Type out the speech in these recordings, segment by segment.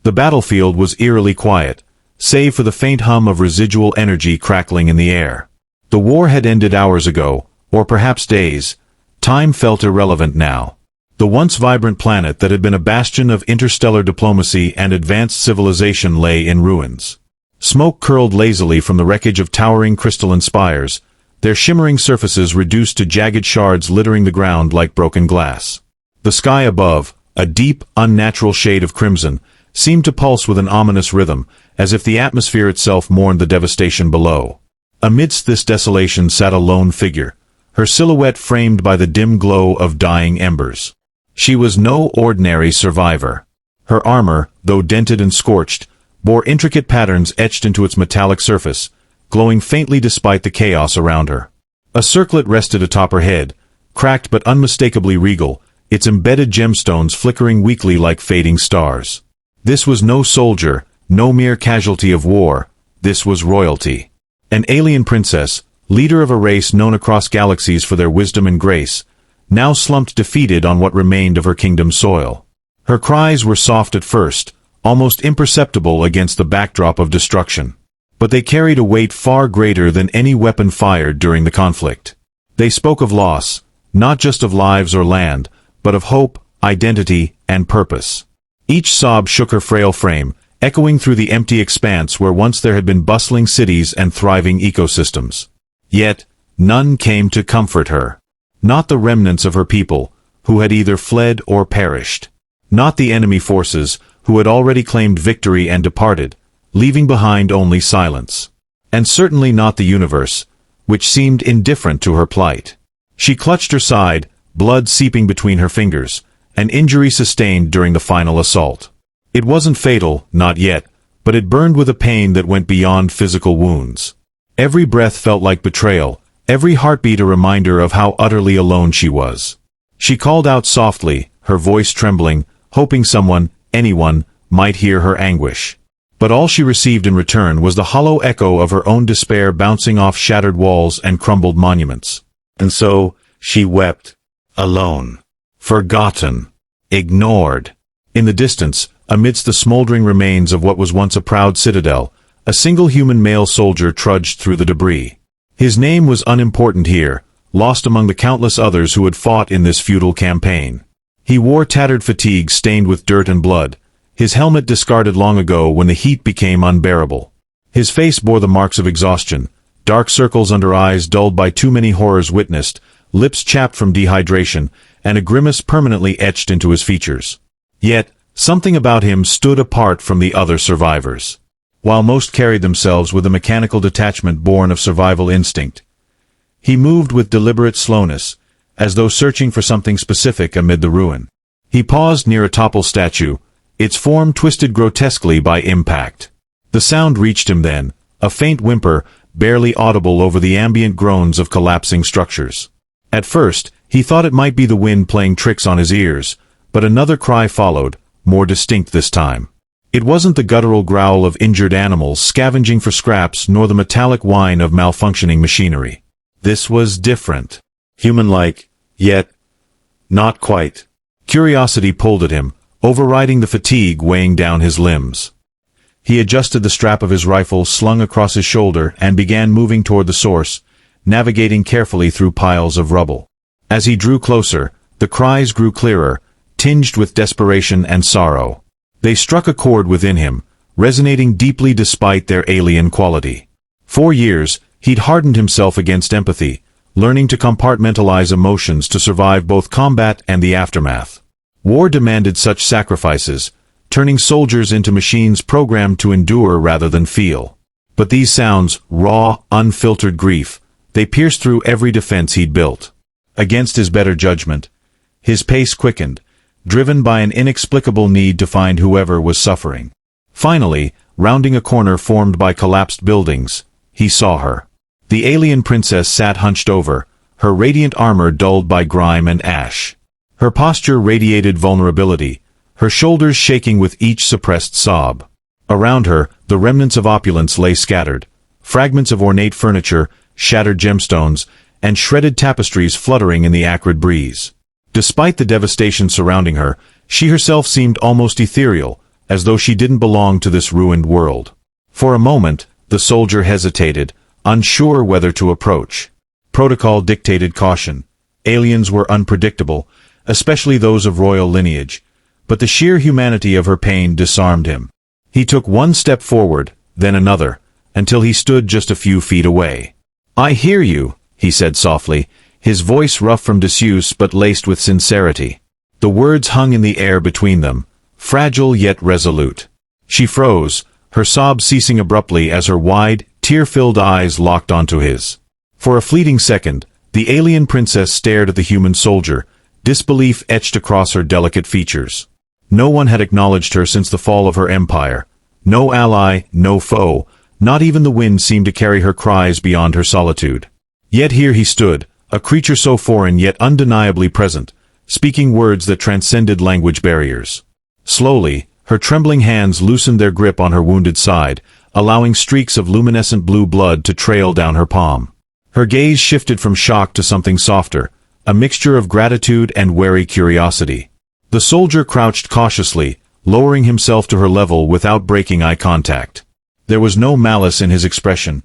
The battlefield was eerily quiet, save for the faint hum of residual energy crackling in the air. The war had ended hours ago, or perhaps days. Time felt irrelevant now. The once vibrant planet that had been a bastion of interstellar diplomacy and advanced civilization lay in ruins. Smoke curled lazily from the wreckage of towering crystalline spires, their shimmering surfaces reduced to jagged shards littering the ground like broken glass. The sky above, a deep, unnatural shade of crimson, seemed to pulse with an ominous rhythm, as if the atmosphere itself mourned the devastation below. Amidst this desolation sat a lone figure, her silhouette framed by the dim glow of dying embers. She was no ordinary survivor. Her armor, though dented and scorched, bore intricate patterns etched into its metallic surface, glowing faintly despite the chaos around her. A circlet rested atop her head, cracked but unmistakably regal, its embedded gemstones flickering weakly like fading stars. This was no soldier, no mere casualty of war, this was royalty. An alien princess, leader of a race known across galaxies for their wisdom and grace, now slumped defeated on what remained of her kingdom's soil. Her cries were soft at first, almost imperceptible against the backdrop of destruction. But they carried a weight far greater than any weapon fired during the conflict. They spoke of loss, not just of lives or land, but of hope, identity, and purpose. Each sob shook her frail frame, echoing through the empty expanse where once there had been bustling cities and thriving ecosystems. Yet, none came to comfort her. Not the remnants of her people, who had either fled or perished. Not the enemy forces, who had already claimed victory and departed, leaving behind only silence. And certainly not the universe, which seemed indifferent to her plight. She clutched her side, blood seeping between her fingers, an injury sustained during the final assault. It wasn't fatal, not yet, but it burned with a pain that went beyond physical wounds. Every breath felt like betrayal, every heartbeat a reminder of how utterly alone she was. She called out softly, her voice trembling, hoping someone, anyone, might hear her anguish. But all she received in return was the hollow echo of her own despair bouncing off shattered walls and crumbled monuments. And so, she wept. Alone. Forgotten. Ignored. In the distance, amidst the smoldering remains of what was once a proud citadel, a single human male soldier trudged through the debris. His name was unimportant here, lost among the countless others who had fought in this futile campaign. He wore tattered fatigues stained with dirt and blood, his helmet discarded long ago when the heat became unbearable. His face bore the marks of exhaustion, dark circles under eyes dulled by too many horrors witnessed, lips chapped from dehydration, and a grimace permanently etched into his features. Yet, something about him stood apart from the other survivors. While most carried themselves with a mechanical detachment born of survival instinct, he moved with deliberate slowness, as though searching for something specific amid the ruin. He paused near a toppled statue, its form twisted grotesquely by impact. The sound reached him then, a faint whimper, barely audible over the ambient groans of collapsing structures. At first, he thought it might be the wind playing tricks on his ears, but another cry followed, more distinct this time. It wasn't the guttural growl of injured animals scavenging for scraps nor the metallic whine of malfunctioning machinery. This was different. Human-like, yet not quite. Curiosity pulled at him, overriding the fatigue weighing down his limbs. He adjusted the strap of his rifle slung across his shoulder and began moving toward the source, navigating carefully through piles of rubble. As he drew closer, the cries grew clearer, tinged with desperation and sorrow. They struck a chord within him, resonating deeply despite their alien quality. For years, he'd hardened himself against empathy, learning to compartmentalize emotions to survive both combat and the aftermath. War demanded such sacrifices, turning soldiers into machines programmed to endure rather than feel. But these sounds, raw, unfiltered grief, they pierced through every defense he'd built. Against his better judgment, his pace quickened, driven by an inexplicable need to find whoever was suffering. Finally, rounding a corner formed by collapsed buildings, he saw her. The alien princess sat hunched over, her radiant armor dulled by grime and ash. Her posture radiated vulnerability, her shoulders shaking with each suppressed sob. Around her, the remnants of opulence lay scattered, fragments of ornate furniture, shattered gemstones, and shredded tapestries fluttering in the acrid breeze. Despite the devastation surrounding her, she herself seemed almost ethereal, as though she didn't belong to this ruined world. For a moment, the soldier hesitated, unsure whether to approach. Protocol dictated caution. Aliens were unpredictable, especially those of royal lineage, but the sheer humanity of her pain disarmed him. He took one step forward, then another, until he stood just a few feet away. "I hear you," he said softly, his voice rough from disuse but laced with sincerity. The words hung in the air between them, fragile yet resolute. She froze, her sobs ceasing abruptly as her wide, tear-filled eyes locked onto his. For a fleeting second, the alien princess stared at the human soldier, disbelief etched across her delicate features. No one had acknowledged her since the fall of her empire. No ally, no foe, not even the wind seemed to carry her cries beyond her solitude. Yet here he stood, a creature so foreign yet undeniably present, speaking words that transcended language barriers. Slowly, her trembling hands loosened their grip on her wounded side, allowing streaks of luminescent blue blood to trail down her palm. Her gaze shifted from shock to something softer, a mixture of gratitude and wary curiosity. The soldier crouched cautiously, lowering himself to her level without breaking eye contact. There was no malice in his expression,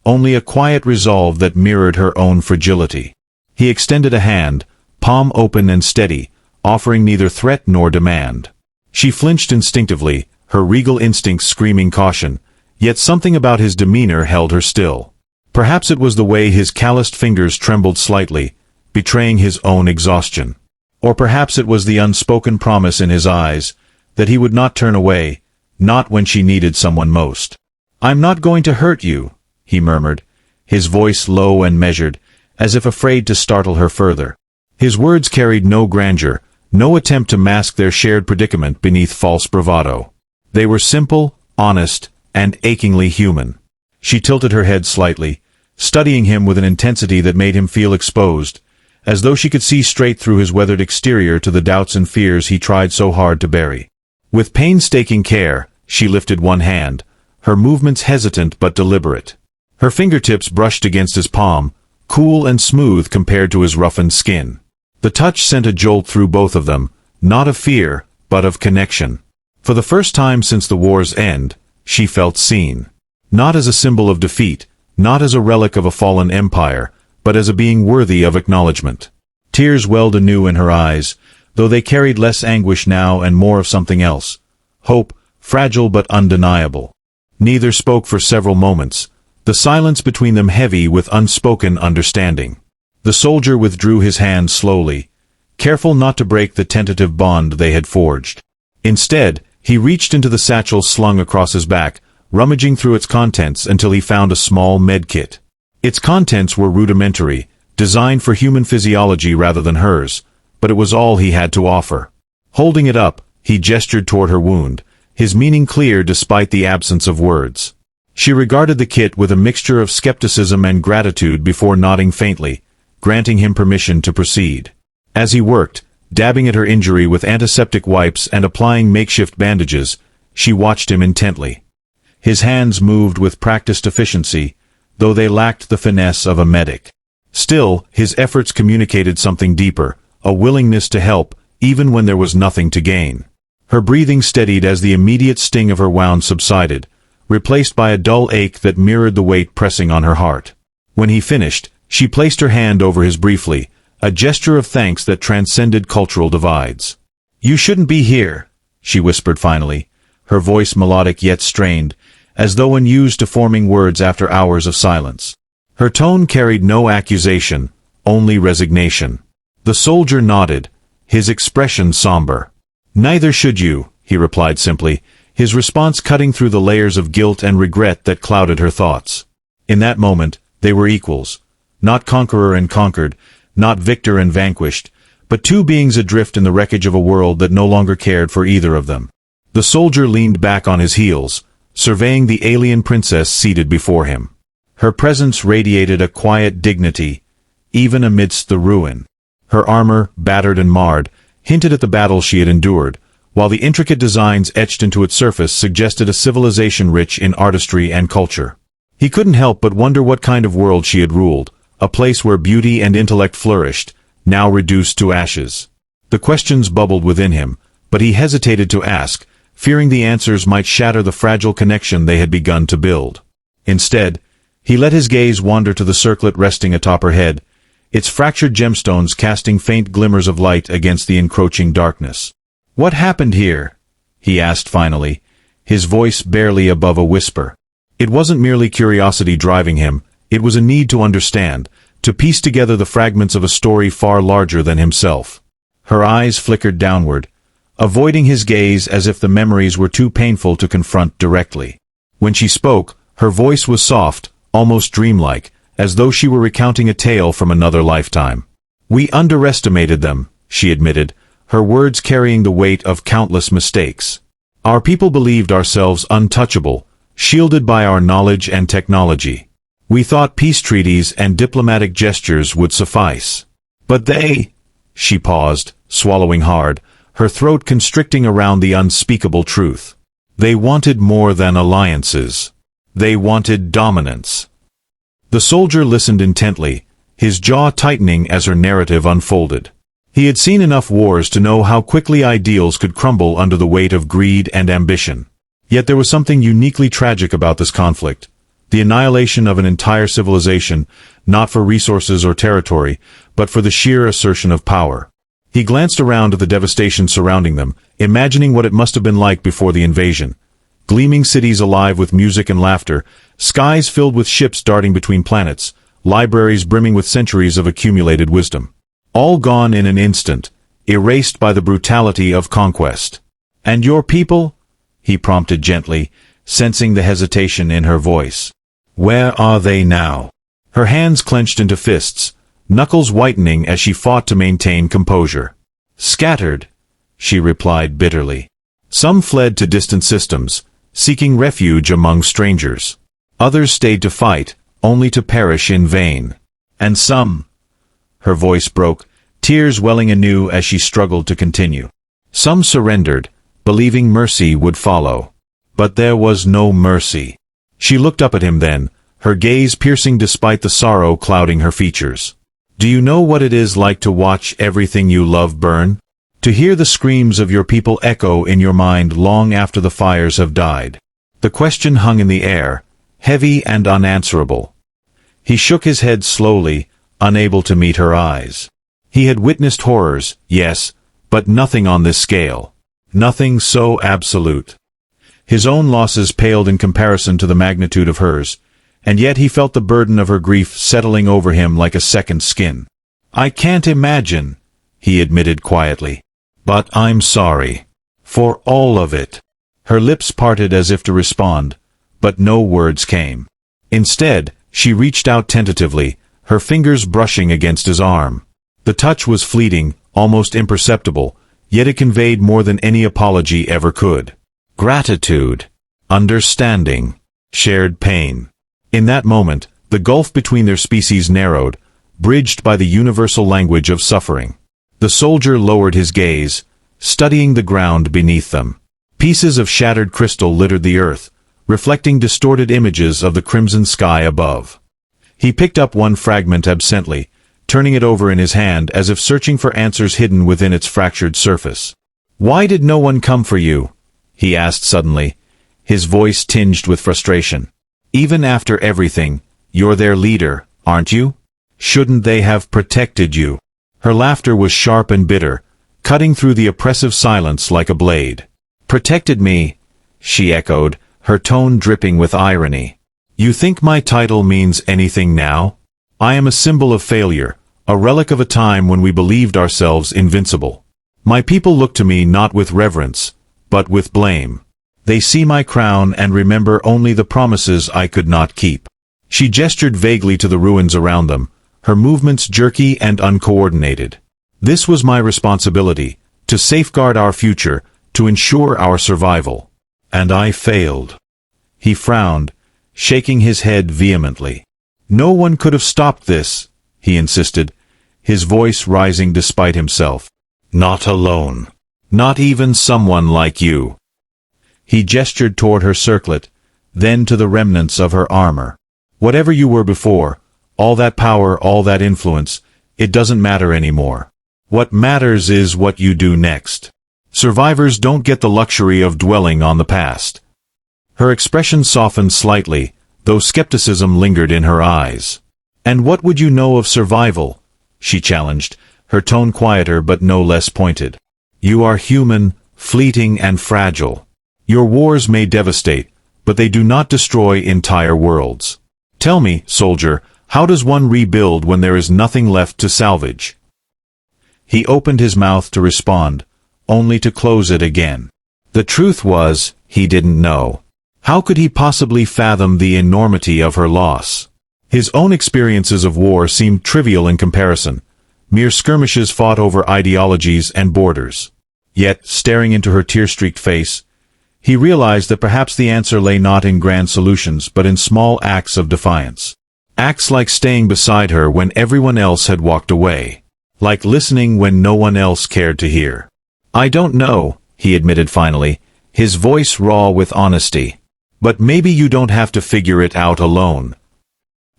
only a quiet resolve that mirrored her own fragility. He extended a hand, palm open and steady, offering neither threat nor demand. She flinched instinctively, her regal instincts screaming caution, yet something about his demeanor held her still. Perhaps it was the way his calloused fingers trembled slightly, betraying his own exhaustion. Or perhaps it was the unspoken promise in his eyes, that he would not turn away, not when she needed someone most. "I'm not going to hurt you," he murmured, his voice low and measured, as if afraid to startle her further. His words carried no grandeur, no attempt to mask their shared predicament beneath false bravado. They were simple, honest, and achingly human. She tilted her head slightly, studying him with an intensity that made him feel exposed, as though she could see straight through his weathered exterior to the doubts and fears he tried so hard to bury. With painstaking care, she lifted one hand, her movements hesitant but deliberate. Her fingertips brushed against his palm, cool and smooth compared to his roughened skin. The touch sent a jolt through both of them, not of fear, but of connection. For the first time since the war's end, she felt seen. Not as a symbol of defeat, not as a relic of a fallen empire, but as a being worthy of acknowledgement. Tears welled anew in her eyes, though they carried less anguish now and more of something else. Hope, fragile but undeniable. Neither spoke for several moments, the silence between them heavy with unspoken understanding. The soldier withdrew his hand slowly, careful not to break the tentative bond they had forged. Instead, he reached into the satchel slung across his back, rummaging through its contents until he found a small medkit. Its contents were rudimentary, designed for human physiology rather than hers, but it was all he had to offer. Holding it up, he gestured toward her wound, his meaning clear despite the absence of words. She regarded the kit with a mixture of skepticism and gratitude before nodding faintly, granting him permission to proceed. As he worked, dabbing at her injury with antiseptic wipes and applying makeshift bandages, she watched him intently. His hands moved with practiced efficiency, though they lacked the finesse of a medic. Still, his efforts communicated something deeper, a willingness to help, even when there was nothing to gain. Her breathing steadied as the immediate sting of her wound subsided, replaced by a dull ache that mirrored the weight pressing on her heart. When he finished, she placed her hand over his briefly, a gesture of thanks that transcended cultural divides. "You shouldn't be here," she whispered finally, her voice melodic yet strained, as though unused to forming words after hours of silence. Her tone carried no accusation, only resignation. The soldier nodded, his expression somber. "Neither should you," he replied simply, his response cutting through the layers of guilt and regret that clouded her thoughts. In that moment, they were equals, not conqueror and conquered, not victor and vanquished, but two beings adrift in the wreckage of a world that no longer cared for either of them. The soldier leaned back on his heels, surveying the alien princess seated before him. Her presence radiated a quiet dignity, even amidst the ruin. Her armor, battered and marred, hinted at the battle she had endured, while the intricate designs etched into its surface suggested a civilization rich in artistry and culture. He couldn't help but wonder what kind of world she had ruled, a place where beauty and intellect flourished, now reduced to ashes. The questions bubbled within him, but he hesitated to ask, fearing the answers might shatter the fragile connection they had begun to build. Instead, he let his gaze wander to the circlet resting atop her head, its fractured gemstones casting faint glimmers of light against the encroaching darkness. "What happened here?" he asked finally, his voice barely above a whisper. It wasn't merely curiosity driving him, it was a need to understand, to piece together the fragments of a story far larger than himself. Her eyes flickered downward, avoiding his gaze as if the memories were too painful to confront directly. When she spoke, her voice was soft, almost dreamlike, as though she were recounting a tale from another lifetime. "We underestimated them," she admitted, her words carrying the weight of countless mistakes. "Our people believed ourselves untouchable, shielded by our knowledge and technology. We thought peace treaties and diplomatic gestures would suffice. But they—" She paused, swallowing hard, her throat constricting around the unspeakable truth. "They wanted more than alliances. They wanted dominance." The soldier listened intently, his jaw tightening as her narrative unfolded. He had seen enough wars to know how quickly ideals could crumble under the weight of greed and ambition. Yet there was something uniquely tragic about this conflict, the annihilation of an entire civilization, not for resources or territory, but for the sheer assertion of power. He glanced around at the devastation surrounding them, imagining what it must have been like before the invasion. Gleaming cities alive with music and laughter, skies filled with ships darting between planets, libraries brimming with centuries of accumulated wisdom. All gone in an instant, erased by the brutality of conquest. "And your people?" he prompted gently, sensing the hesitation in her voice. "Where are they now?" Her hands clenched into fists, knuckles whitening as she fought to maintain composure. "Scattered," she replied bitterly. "Some fled to distant systems, seeking refuge among strangers. Others stayed to fight, only to perish in vain. And some—" Her voice broke, tears welling anew as she struggled to continue. "Some surrendered, believing mercy would follow. But there was no mercy." She looked up at him then, her gaze piercing despite the sorrow clouding her features. "Do you know what it is like to watch everything you love burn? To hear the screams of your people echo in your mind long after the fires have died?" The question hung in the air, heavy and unanswerable. He shook his head slowly, unable to meet her eyes. He had witnessed horrors, yes, but nothing on this scale. Nothing so absolute. His own losses paled in comparison to the magnitude of hers, and yet he felt the burden of her grief settling over him like a second skin. "I can't imagine," he admitted quietly. "But I'm sorry. For all of it." Her lips parted as if to respond, but no words came. Instead, she reached out tentatively, her fingers brushing against his arm. The touch was fleeting, almost imperceptible, yet it conveyed more than any apology ever could. Gratitude, understanding, shared pain. In that moment, the gulf between their species narrowed, bridged by the universal language of suffering. The soldier lowered his gaze, studying the ground beneath them. Pieces of shattered crystal littered the earth, reflecting distorted images of the crimson sky above. He picked up one fragment absently, turning it over in his hand as if searching for answers hidden within its fractured surface. "Why did no one come for you?" he asked suddenly, his voice tinged with frustration. "Even after everything, you're their leader, aren't you? Shouldn't they have protected you?" Her laughter was sharp and bitter, cutting through the oppressive silence like a blade. "Protected me?" she echoed, her tone dripping with irony. "You think my title means anything now? I am a symbol of failure, a relic of a time when we believed ourselves invincible. My people look to me not with reverence, but with blame. They see my crown and remember only the promises I could not keep." She gestured vaguely to the ruins around them, her movements jerky and uncoordinated. "This was my responsibility, to safeguard our future, to ensure our survival. And I failed." He frowned, shaking his head vehemently. "No one could have stopped this," he insisted, his voice rising despite himself. "Not alone. Not even someone like you." He gestured toward her circlet, then to the remnants of her armor. "Whatever you were before, all that power, all that influence, it doesn't matter anymore. What matters is what you do next." Survivors don't get the luxury of dwelling on the past. Her expression softened slightly, though skepticism lingered in her eyes. And what would you know of survival? She challenged, her tone quieter but no less pointed. You are human, fleeting and fragile. Your wars may devastate, but they do not destroy entire worlds. Tell me, soldier, how does one rebuild when there is nothing left to salvage? He opened his mouth to respond, only to close it again. The truth was, he didn't know. How could he possibly fathom the enormity of her loss? His own experiences of war seemed trivial in comparison, mere skirmishes fought over ideologies and borders. Yet, staring into her tear-streaked face, he realized that perhaps the answer lay not in grand solutions but in small acts of defiance. Acts like staying beside her when everyone else had walked away. Like listening when no one else cared to hear. I don't know, he admitted finally, his voice raw with honesty. But maybe you don't have to figure it out alone.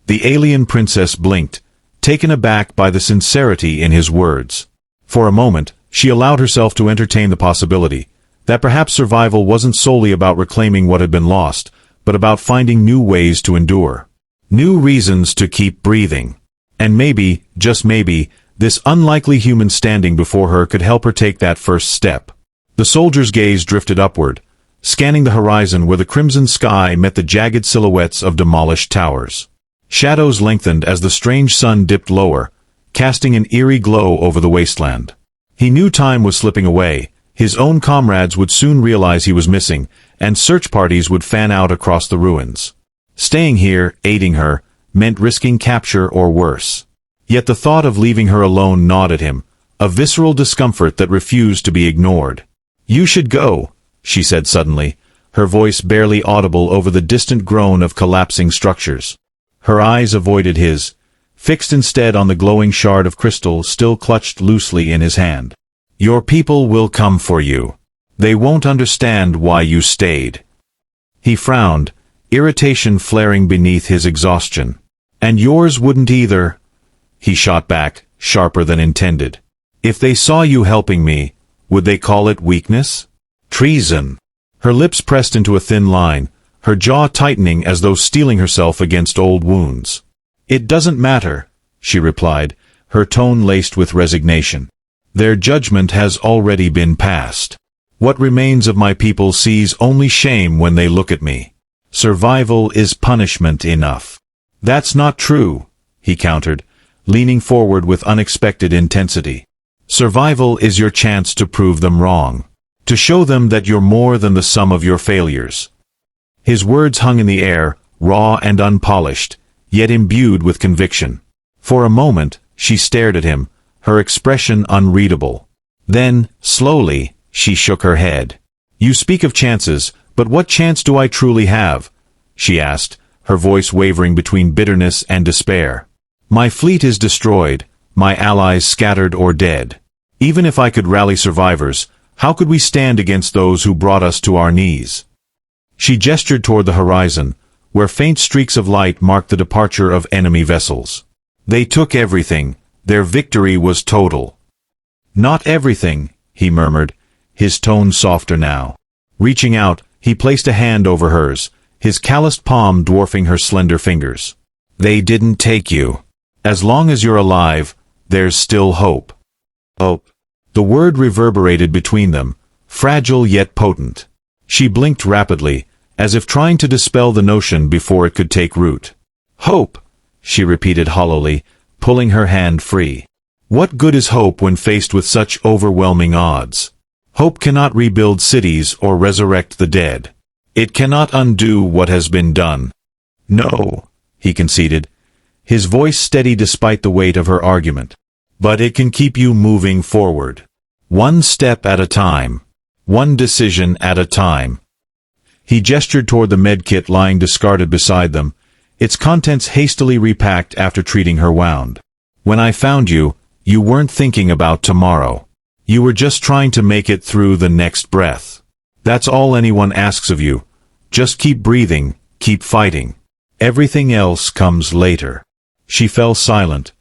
The alien princess blinked, taken aback by the sincerity in his words. For a moment, she allowed herself to entertain the possibility that perhaps survival wasn't solely about reclaiming what had been lost, but about finding new ways to endure. New reasons to keep breathing. And maybe, just maybe, this unlikely human standing before her could help her take that first step. The soldier's gaze drifted upward, scanning the horizon where the crimson sky met the jagged silhouettes of demolished towers. Shadows lengthened as the strange sun dipped lower, casting an eerie glow over the wasteland. He knew time was slipping away, his own comrades would soon realize he was missing, and search parties would fan out across the ruins. Staying here, aiding her, meant risking capture or worse. Yet the thought of leaving her alone gnawed at him, a visceral discomfort that refused to be ignored. You should go, she said suddenly, her voice barely audible over the distant groan of collapsing structures. Her eyes avoided his, fixed instead on the glowing shard of crystal still clutched loosely in his hand. Your people will come for you. They won't understand why you stayed. He frowned, irritation flaring beneath his exhaustion. And yours wouldn't either, he shot back, sharper than intended. If they saw you helping me, would they call it weakness? Treason. Her lips pressed into a thin line, her jaw tightening as though steeling herself against old wounds. It doesn't matter, she replied, her tone laced with resignation. Their judgment has already been passed. What remains of my people sees only shame when they look at me. Survival is punishment enough. That's not true, he countered, leaning forward with unexpected intensity. Survival is your chance to prove them wrong. To show them that you're more than the sum of your failures. His words hung in the air, raw and unpolished, yet imbued with conviction. For a moment, she stared at him, her expression unreadable. Then, slowly, she shook her head. You speak of chances, but what chance do I truly have? She asked, her voice wavering between bitterness and despair. My fleet is destroyed, my allies scattered or dead. Even if I could rally survivors, how could we stand against those who brought us to our knees? She gestured toward the horizon, where faint streaks of light marked the departure of enemy vessels. They took everything. Their victory was total. Not everything, he murmured, his tone softer now. Reaching out, he placed a hand over hers, his calloused palm dwarfing her slender fingers. They didn't take you. As long as you're alive, there's still hope. Hope. The word reverberated between them, fragile yet potent. She blinked rapidly, as if trying to dispel the notion before it could take root. Hope, she repeated hollowly, pulling her hand free. What good is hope when faced with such overwhelming odds? Hope cannot rebuild cities or resurrect the dead. It cannot undo what has been done. No, he conceded, his voice steady despite the weight of her argument. But it can keep you moving forward. One step at a time. One decision at a time. He gestured toward the medkit lying discarded beside them, its contents hastily repacked after treating her wound. When I found you, you weren't thinking about tomorrow. You were just trying to make it through the next breath. That's all anyone asks of you. Just keep breathing, keep fighting. Everything else comes later. She fell silent,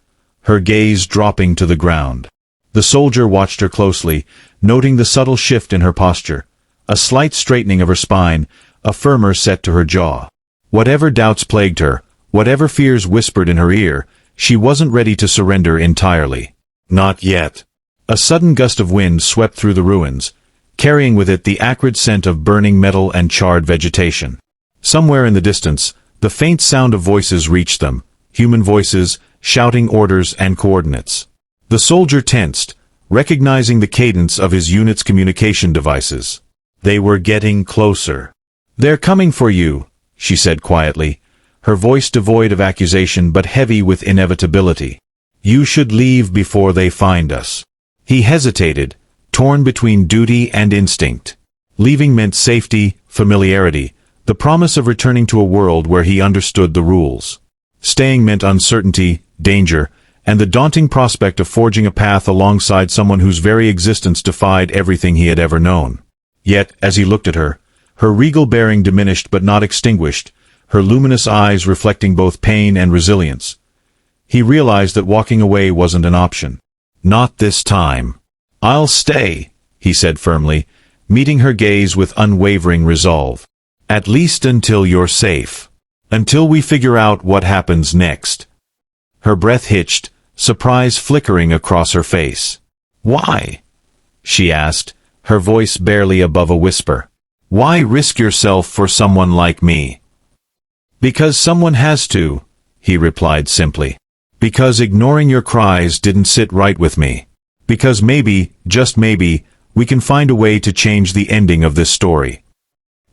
her gaze dropping to the ground. The soldier watched her closely, noting the subtle shift in her posture, a slight straightening of her spine, a firmer set to her jaw. Whatever doubts plagued her, whatever fears whispered in her ear, she wasn't ready to surrender entirely. Not yet. A sudden gust of wind swept through the ruins, carrying with it the acrid scent of burning metal and charred vegetation. Somewhere in the distance, the faint sound of voices reached them, human voices, shouting orders and coordinates. The soldier tensed, recognizing the cadence of his unit's communication devices. They were getting closer. "They're coming for you," she said quietly, her voice devoid of accusation but heavy with inevitability. "You should leave before they find us." He hesitated, torn between duty and instinct. Leaving meant safety, familiarity, the promise of returning to a world where he understood the rules. Staying meant uncertainty, danger, and the daunting prospect of forging a path alongside someone whose very existence defied everything he had ever known. Yet, as he looked at her, her regal bearing diminished but not extinguished, her luminous eyes reflecting both pain and resilience, he realized that walking away wasn't an option. "Not this time." "I'll stay," he said firmly, meeting her gaze with unwavering resolve. "At least until you're safe. Until we figure out what happens next." Her breath hitched, surprise flickering across her face. "Why?" she asked, her voice barely above a whisper. "Why risk yourself for someone like me?" "Because someone has to," he replied simply. "Because ignoring your cries didn't sit right with me. Because maybe, just maybe, we can find a way to change the ending of this story."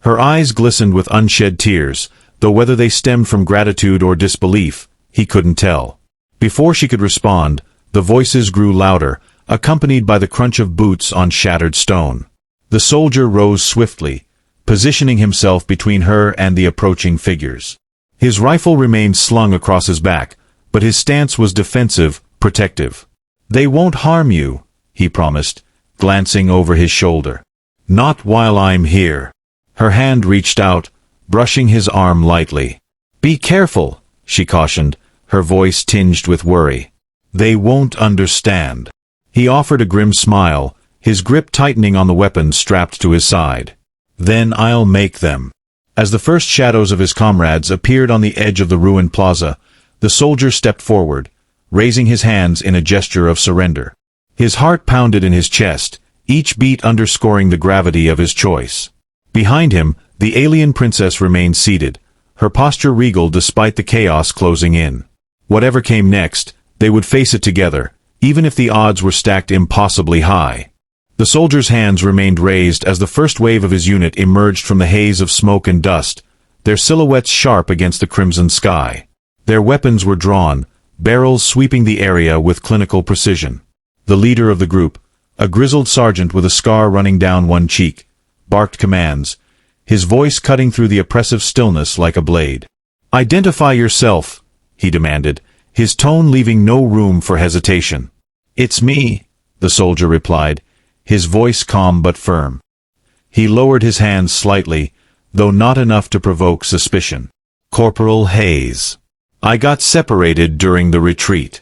Her eyes glistened with unshed tears, though whether they stemmed from gratitude or disbelief, he couldn't tell. Before she could respond, the voices grew louder, accompanied by the crunch of boots on shattered stone. The soldier rose swiftly, positioning himself between her and the approaching figures. His rifle remained slung across his back, but his stance was defensive, protective. "They won't harm you," he promised, glancing over his shoulder. "Not while I'm here." Her hand reached out, brushing his arm lightly. "Be careful," she cautioned, her voice tinged with worry. "They won't understand." He offered a grim smile, his grip tightening on the weapon strapped to his side. "Then I'll make them." As the first shadows of his comrades appeared on the edge of the ruined plaza, the soldier stepped forward, raising his hands in a gesture of surrender. His heart pounded in his chest, each beat underscoring the gravity of his choice. Behind him, the alien princess remained seated, her posture regal despite the chaos closing in. Whatever came next, they would face it together, even if the odds were stacked impossibly high. The soldier's hands remained raised as the first wave of his unit emerged from the haze of smoke and dust, their silhouettes sharp against the crimson sky. Their weapons were drawn, barrels sweeping the area with clinical precision. The leader of the group, a grizzled sergeant with a scar running down one cheek, barked commands, his voice cutting through the oppressive stillness like a blade. "Identify yourself," he demanded, his tone leaving no room for hesitation. "It's me," the soldier replied, his voice calm but firm. He lowered his hands slightly, though not enough to provoke suspicion. "Corporal Hayes. I got separated during the retreat."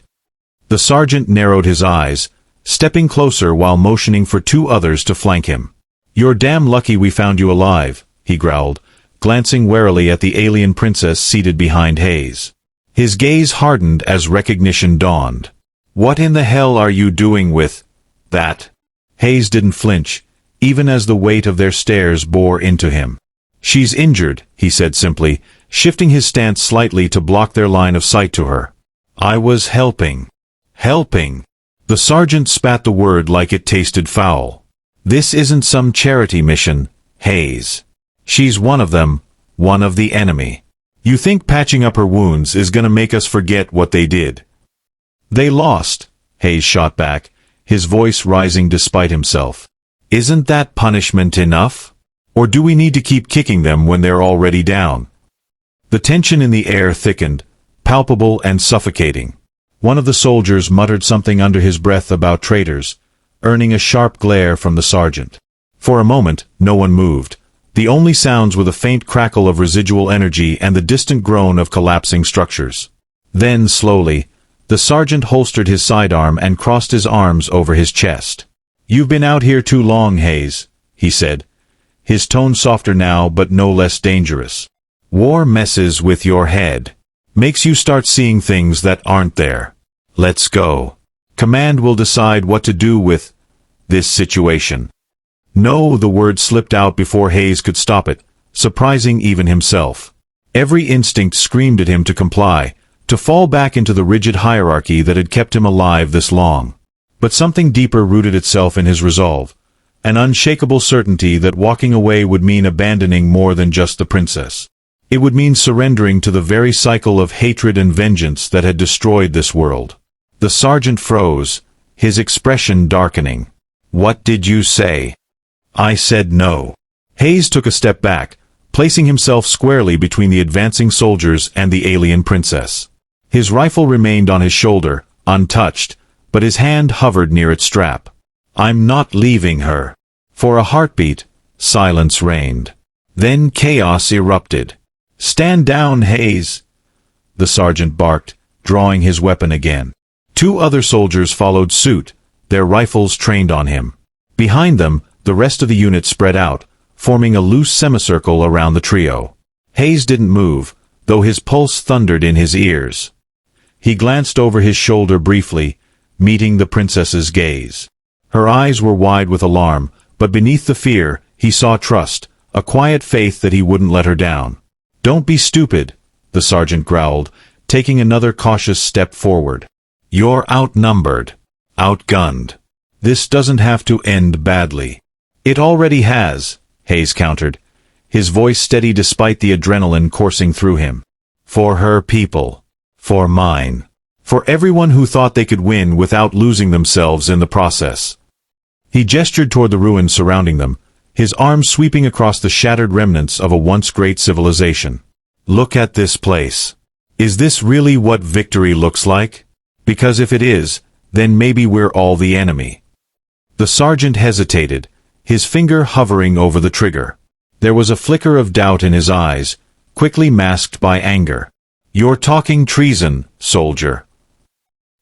The sergeant narrowed his eyes, stepping closer while motioning for two others to flank him. "You're damn lucky we found you alive," he growled, glancing warily at the alien princess seated behind Hayes. His gaze hardened as recognition dawned. "What in the hell are you doing with that?" Hayes didn't flinch, even as the weight of their stares bore into him. "She's injured," he said simply, shifting his stance slightly to block their line of sight to her. "I was helping." "Helping?" The sergeant spat the word like it tasted foul. "This isn't some charity mission, Hayes. She's one of them, one of the enemy. You think patching up her wounds is gonna make us forget what they did?" "They lost," Hayes shot back, his voice rising despite himself. "Isn't that punishment enough? Or do we need to keep kicking them when they're already down?" The tension in the air thickened, palpable and suffocating. One of the soldiers muttered something under his breath about traitors, earning a sharp glare from the sergeant. For a moment, no one moved. The only sounds were the faint crackle of residual energy and the distant groan of collapsing structures. Then, slowly, The sergeant holstered his sidearm and crossed his arms over his chest. "You've been out here too long, Hayes," he said, his tone softer now but no less dangerous. "War messes with your head. Makes you start seeing things that aren't there. Let's go. Command will decide what to do with this situation." "No," the word slipped out before Hayes could stop it, surprising even himself. Every instinct screamed at him to comply, to fall back into the rigid hierarchy that had kept him alive this long. But something deeper rooted itself in his resolve, an unshakable certainty that walking away would mean abandoning more than just the princess. It would mean surrendering to the very cycle of hatred and vengeance that had destroyed this world. The sergeant froze, his expression darkening. "What did you say?" "I said no." Hayes took a step back, placing himself squarely between the advancing soldiers and the alien princess. His rifle remained on his shoulder, untouched, but his hand hovered near its strap. "I'm not leaving her." For a heartbeat, silence reigned. Then chaos erupted. "Stand down, Hayes," the sergeant barked, drawing his weapon again. Two other soldiers followed suit, their rifles trained on him. Behind them, the rest of the unit spread out, forming a loose semicircle around the trio. Hayes didn't move, though his pulse thundered in his ears. He glanced over his shoulder briefly, meeting the princess's gaze. Her eyes were wide with alarm, but beneath the fear, he saw trust, a quiet faith that he wouldn't let her down. "Don't be stupid," the sergeant growled, taking another cautious step forward. "You're outnumbered, outgunned. This doesn't have to end badly." "It already has," Hayes countered, his voice steady despite the adrenaline coursing through him. "For her people. For mine. For everyone who thought they could win without losing themselves in the process." He gestured toward the ruins surrounding them, his arms sweeping across the shattered remnants of a once great civilization. "Look at this place. Is this really what victory looks like? Because if it is, then maybe we're all the enemy." The sergeant hesitated, his finger hovering over the trigger. There was a flicker of doubt in his eyes, quickly masked by anger. "You're talking treason, soldier."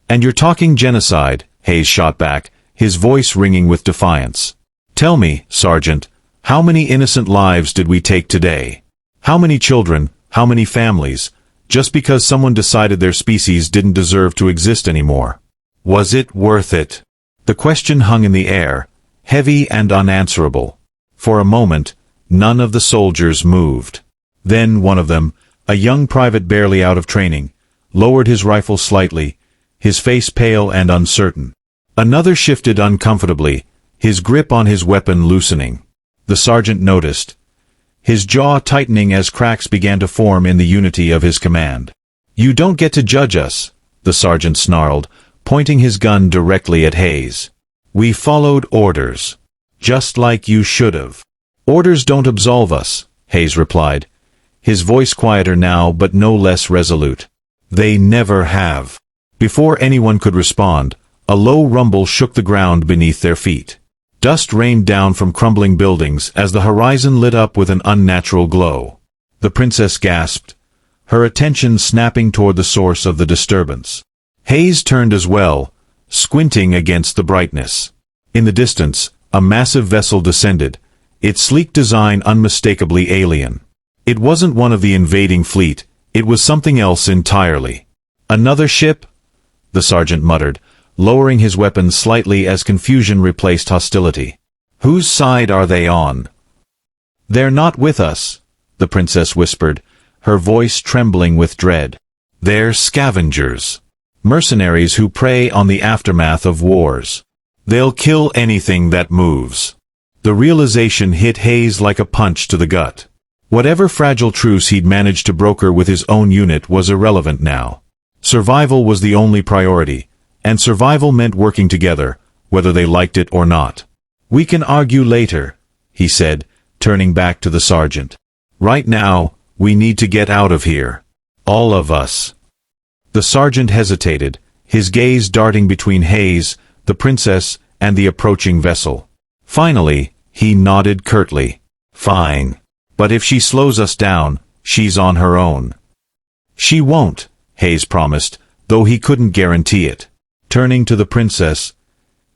"And you're talking genocide," Hayes shot back, his voice ringing with defiance. "Tell me, Sergeant, how many innocent lives did we take today? How many children, how many families, just because someone decided their species didn't deserve to exist anymore? Was it worth it?" The question hung in the air, heavy and unanswerable. For a moment, none of the soldiers moved. Then one of them, a young private barely out of training, lowered his rifle slightly, his face pale and uncertain. Another shifted uncomfortably, his grip on his weapon loosening. The sergeant noticed, his jaw tightening as cracks began to form in the unity of his command. "You don't get to judge us," the sergeant snarled, pointing his gun directly at Hayes. "We followed orders. Just like you should have." "Orders don't absolve us," Hayes replied, his voice quieter now but no less resolute. "They never have." Before anyone could respond, a low rumble shook the ground beneath their feet. Dust rained down from crumbling buildings as the horizon lit up with an unnatural glow. The princess gasped, her attention snapping toward the source of the disturbance. Hayes turned as well, squinting against the brightness. In the distance, a massive vessel descended, its sleek design unmistakably alien. It wasn't one of the invading fleet, it was something else entirely. "Another ship?" the sergeant muttered, lowering his weapon slightly as confusion replaced hostility. "Whose side are they on?" "They're not with us," the princess whispered, her voice trembling with dread. "They're scavengers. Mercenaries who prey on the aftermath of wars. They'll kill anything that moves." The realization hit Hayes like a punch to the gut. Whatever fragile truce he'd managed to broker with his own unit was irrelevant now. Survival was the only priority, and survival meant working together, whether they liked it or not. "We can argue later," he said, turning back to the sergeant. "Right now, we need to get out of here. All of us." The sergeant hesitated, his gaze darting between Hayes, the princess, and the approaching vessel. Finally, he nodded curtly. "Fine. But if she slows us down, she's on her own." "She won't," Hayes promised, though he couldn't guarantee it. Turning to the princess,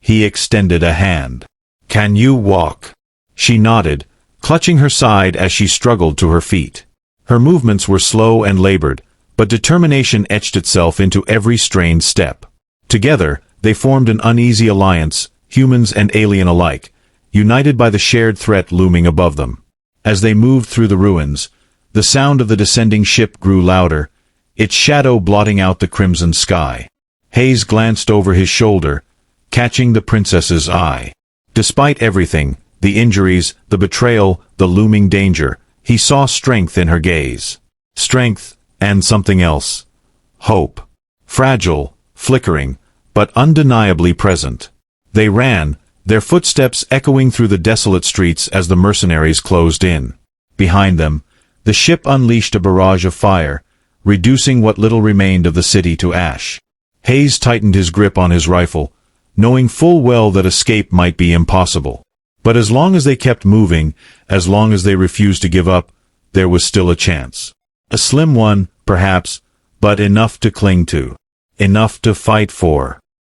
he extended a hand. "Can you walk?" She nodded, clutching her side as she struggled to her feet. Her movements were slow and labored, but determination etched itself into every strained step. Together, they formed an uneasy alliance, humans and alien alike, united by the shared threat looming above them. As they moved through the ruins, the sound of the descending ship grew louder, its shadow blotting out the crimson sky. Hayes glanced over his shoulder, catching the princess's eye. Despite everything, the injuries, the betrayal, the looming danger, he saw strength in her gaze. Strength, and something else. Hope. Fragile, flickering, but undeniably present. They ran, their footsteps echoing through the desolate streets as the mercenaries closed in. Behind them, the ship unleashed a barrage of fire, reducing what little remained of the city to ash. Hayes tightened his grip on his rifle, knowing full well that escape might be impossible. But as long as they kept moving, as long as they refused to give up, there was still a chance. A slim one, perhaps, but enough to cling to. Enough to fight for.